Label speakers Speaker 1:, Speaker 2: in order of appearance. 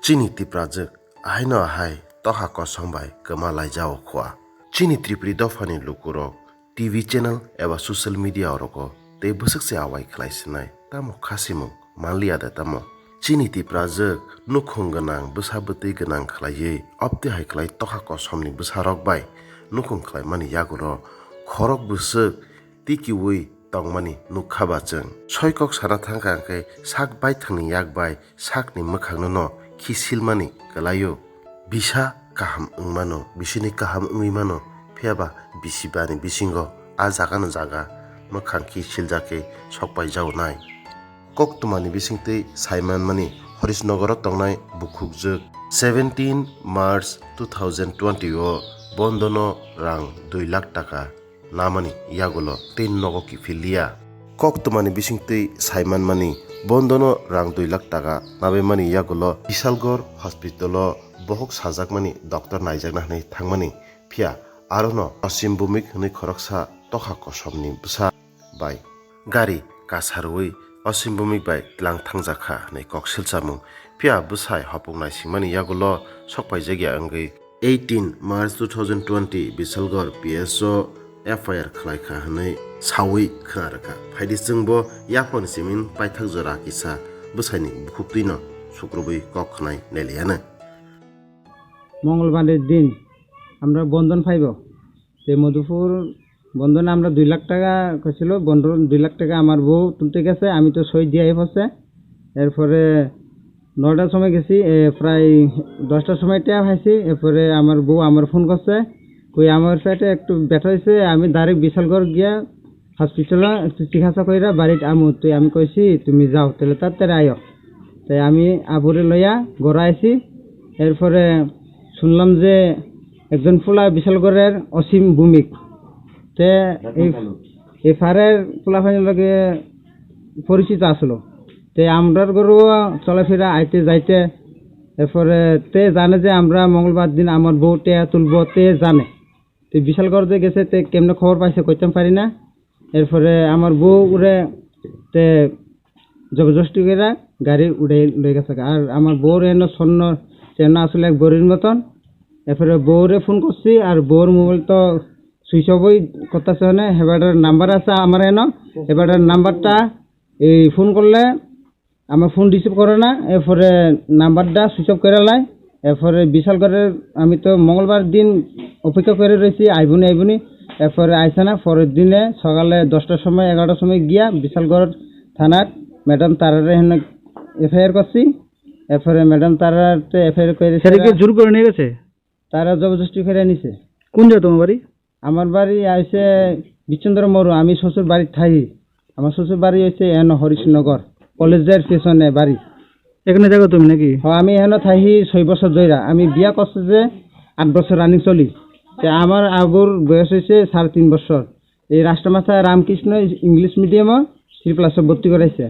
Speaker 1: Chini tiprajak ahino ahai toha kosongbai kemalai jao khwa. Chini tripri dofani lukurok TV channel eba social media oroko te busakse awai khlaisinai tamo khasimung manliada tamo. Chini tiprajak nukhung ganang busabutui ganang khlaiye opti hai khlai toha kosomni busarok bai nukhung khlai mani yaguro khorok busuk tikiwui tongmani nukhaba-chung soikok sana thangka ke sak bai thangni yakbai sakni mukhangno no khisilmani kalayo bisa kaham ungmano bisini kaham ungui mano phiaba bisibani bisingo a jagano jaga mukhang khisiljake sokpai jaunai koktumani bisingtui saiman mani Horisnogoro tongnai bukhukjuk 17 March 2020 o bondono rang 2 lakh taka namani yagulo tin nogo ki filia koktumani bisingtui saiman mani bondono rang 2 lakh taka nabe mani yagulo Bisalgor hospital bohok sajak mani doctor naijakna hnai thangmani phia arono asim bumik hnai khoroksa tokha kosomni busa bai gari kasarui asim bumik bai tlang thangjakha hnai koksilchamung phia busai hapung singmani yagulo sokpai jagya angui 18 March 2020 Bisalgor PSO FIR khlaikha hnai sawi kharaka phaidi jingbo yapon simin paithak jora kisa busaini bukhuktuino শুক্রবই কখনাই নেলিয়ানা
Speaker 2: মঙ্গলবারের দিন আমরা বন্ধন পাইব যে মধুপুর বন্ধনে আমরা 2 লাখ টাকা কইছিল বন্ধন 2 লাখ টাকা আমার বউ তুলতে গেছে আমি তো সই দিয়ে পড়ছে এরপরে 9টার সময় গেছি প্রায় 10টার সময় টাকা পাইছি এরপরে আমার বউ আমার ফোন করছে কই আমার পেটে একটু ব্যথা হইছে আমি ডাইরেক্ট বিশালগড় গিয়া হসপিটালে একটু চিকিৎসা কইরা বাড়িতে আমু তুই আমি কইছি তুমি যাও তাহলে তাড়াতাড়ি আইও তাই আমি আবুরে লইয়া ঘরে আইছি এরপরে শুনলাম যে একজন ফুলা বিশালগড়ের অসীম ভূমিক তে এই ফারের ফুলাফানির লগে পরিচিত আসলো তে আমরার গরু চলাফেরা আইতে যাইতে এরপরে তে জানে যে আমরা মঙ্গলবার দিন আমার বউ টেয়া তুলবো তে জানে তে বিশালগড় যে গেছে তে কেমনে খবর পাইছে কইতাম পারি না এরপরে আমার বউ উড়ে তে জবরদস্তি করে গাড়ি উড়ে লয়ে গেছে আর আমার বউর এনে স্বর্ণ চেন আসলে এক বড়ির মতন এরপরে বউরে ফোন করছি আর বউর মোবাইল তো সুইচ অফই করতেছে না হেবাটার নাম্বার আছে আমার এনে হেবাটার নাম্বারটা এই ফোন করলে আমার ফোন রিসিভ করে না এরপরে নাম্বারটা সুইচ অফ করে লাই এরপরে বিশালগড়ের আমি তো মঙ্গলবার দিন অপেক্ষা করে রয়েছি আইবুনি এরপরে আইসে না পরের দিনে সকালে 10টার সময় 11টার সময় গিয়া বিশালগড় থানার ম্যাডাম তারারে হেনে এফআইআর করছি এরপরে ম্যাডাম তারাতে এফআইআর করে
Speaker 3: সেটাকে জোর করে নিয়ে গেছে
Speaker 2: তারা জবরদস্তি করে নিছে
Speaker 3: কোন জায়গা তোমার বাড়ি
Speaker 2: আমার বাড়ি আইছে বিচন্দ্র মরু আমি শ্বশুর বাড়ি থাই আমার শ্বশুর বাড়ি হইছে এন হরিশনগর কলেজের পেছনে বাড়ি
Speaker 3: এখানে দেখো তুমি নাকি
Speaker 2: আমি এন থাই 6 বছর ধইরা আমি বিয়া করছি যে 8 বছর রানিং চলি তে আমার আবুর বয়স হইছে 3.5 বছর এই রাষ্ট্রমাতা রামকৃষ্ণ ইংলিশ মিডিয়ামে 3 ক্লাসে ভর্তি করাইছে